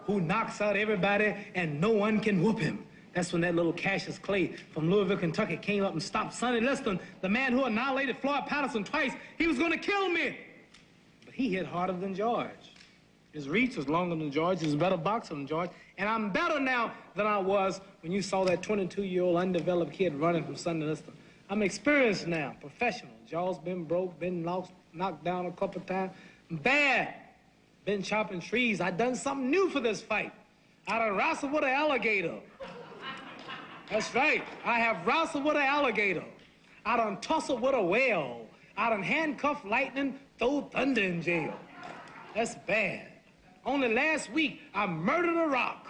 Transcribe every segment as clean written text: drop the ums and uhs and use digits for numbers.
who knocks out everybody and no one can whoop him. That's when that little Cassius Clay from Louisville, Kentucky came up and stopped Sonny Liston, the man who annihilated Floyd Patterson twice. He was going to kill me. But he hit harder than George. His reach was longer than George. He's a better boxer than George. And I'm better now than I was when you saw that 22-year-old undeveloped kid running from Sonny Liston. I'm experienced now, professional. Jaw's been broke, been lost, knocked down a couple times. I'm bad. Been chopping trees. I done something new for this fight. I done wrestled with an alligator. That's right. I have wrestled with an alligator. I done tussled with a whale. I done handcuffed lightning, throw thunder in jail. That's bad. Only last week, I murdered a rock,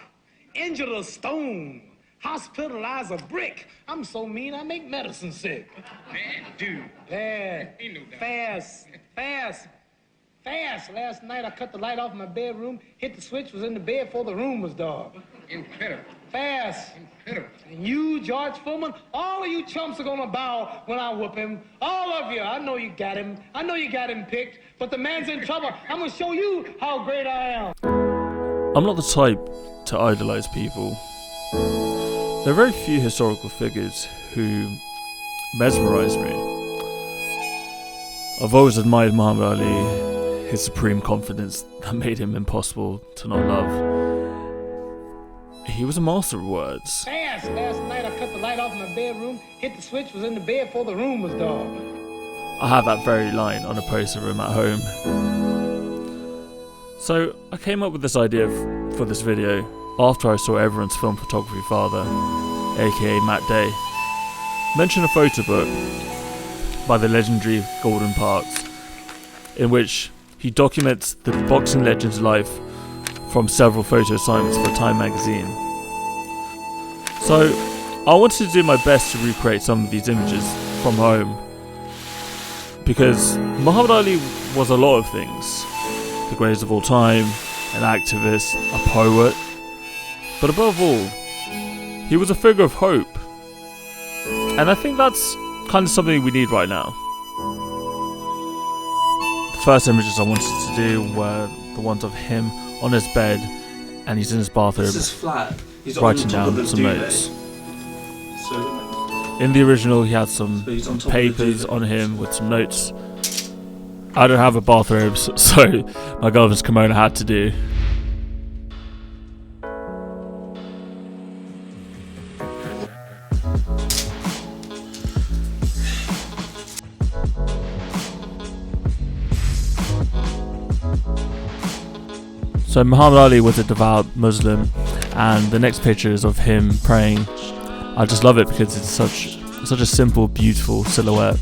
injured a stone, hospitalized a brick. I'm so mean, I make medicine sick. Man, dude. Bad. Ain't no doubt. Fast. Last night, I cut the light off in my bedroom, hit the switch, was in the bed before the room was dark. Incredible. Fast. Incredible. And you, George Foreman, all of you chumps are gonna bow when I whoop him. All of you. I know you got him. I know you got him picked, but the man's in trouble. I'm gonna show you how great I am. I'm not the type to idolize people. There are very few historical figures who mesmerize me. I've always admired Muhammad Ali, his supreme confidence that made him impossible to not love. He was a master of words. Fast. Last night, I cut the light off in my bedroom, hit the switch, was in the bed before the room was dark. I have that very line on a poster room at home. So I came up with this idea for this video after I saw everyone's film photography father, aka Matt Day, mention a photo book by the legendary Golden Parks, in which he documents the boxing legend's life from several photo assignments for Time magazine. So I wanted to do my best to recreate some of these images from home, because Muhammad Ali was a lot of things: the greatest of all time, an activist, a poet, but above all, he was a figure of hope. And I think that's kind of something we need right now. The first images I wanted to do were the ones of him on his bed, and he's in his bathroom writing down some notes. In the original, he had some papers on him with some notes. I don't have a bathrobe, so my girlfriend's kimono had to do. So Muhammad Ali was a devout Muslim, and the next picture is of him praying. I just love it because it's such a simple, beautiful silhouette.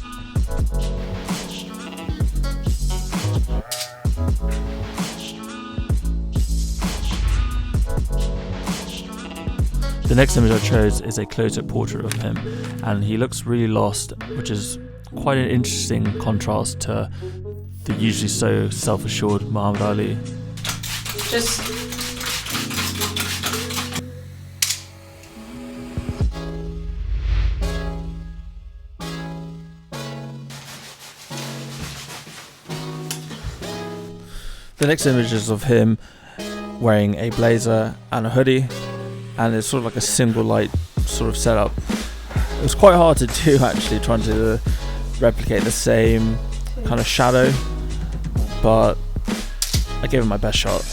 The next image I chose is a close-up portrait of him, and he looks really lost, which is quite an interesting contrast to the usually so self-assured Muhammad Ali. The next image is of him wearing a blazer and a hoodie, and it's sort of like a single light sort of setup. It was quite hard to do, actually, trying to replicate the same kind of shadow, but I gave it my best shot.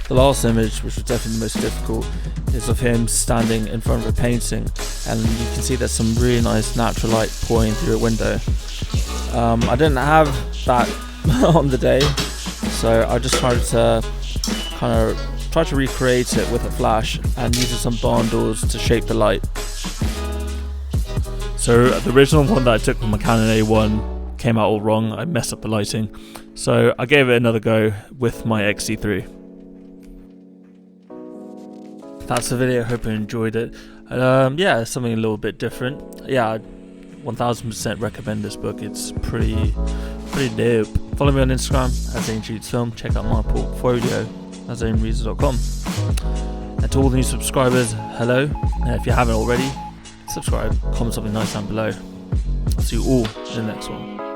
The last image, which was definitely the most difficult, is of him standing in front of a painting, and you can see there's some really nice natural light pouring through a window. I didn't have that on the day, so I just tried to recreate it with a flash and using some barn doors to shape the light. So the original one that I took from my Canon A1 came out all wrong. I messed up the lighting, so I gave it another go with my XC3. That's the video. Hope you enjoyed it. Yeah, something a little bit different. Yeah, I'd 1000% recommend this book. It's pretty dope. Follow me on Instagram at Zain Shoots Film. Check out my portfolio at zainreader.com. And to all the new subscribers, hello. If you haven't already, subscribe, comment something nice down below. I'll see you all in the next one.